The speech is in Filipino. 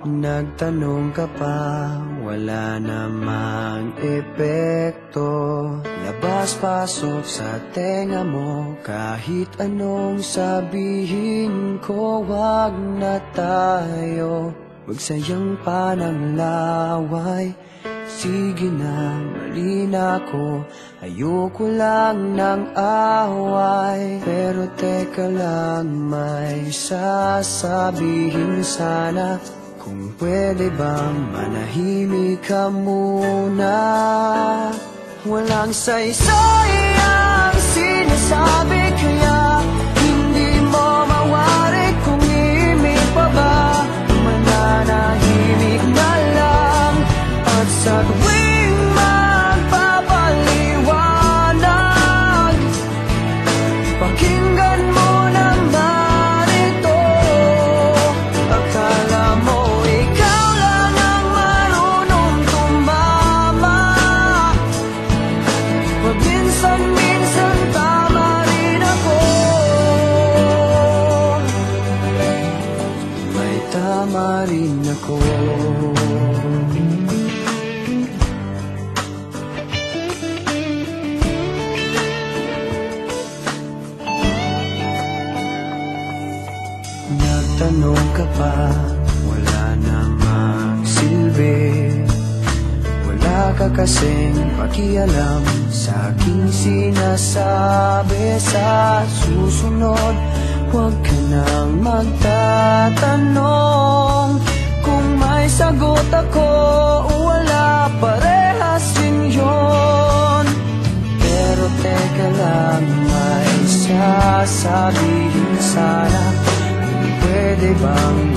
Nagtanong ka pa, wala namang epekto. Labas-pasok sa tenga mo, kahit anong sabihin ko, wag na tayo magsayang pa ng laway. Sige na, mali na ako, ayoko lang ng away. Pero teka lang, may sasabihin sana. Kung pwede bang manahimik ka muna? Walang saysay ang sinasabi, kaya hindi mo mawari kung imig pa ba. Mananahimik na lang at sa tuwing magpapaliwanag, pakinggan mo naman ito. Akala mo ikaw lang ang marunong tumama, pag minsan-minsan tama rin ako. May tama rin ako. Nagtanong ka pa, wala namang silbi. Wala ka kasing pakialam sa aking sinasabi. Sa susunod, huwag ka nang magtatanong. Kung may sagot ako o wala, parehas rin yun. Pero teka lang, may sasabihin sana. Pwede bang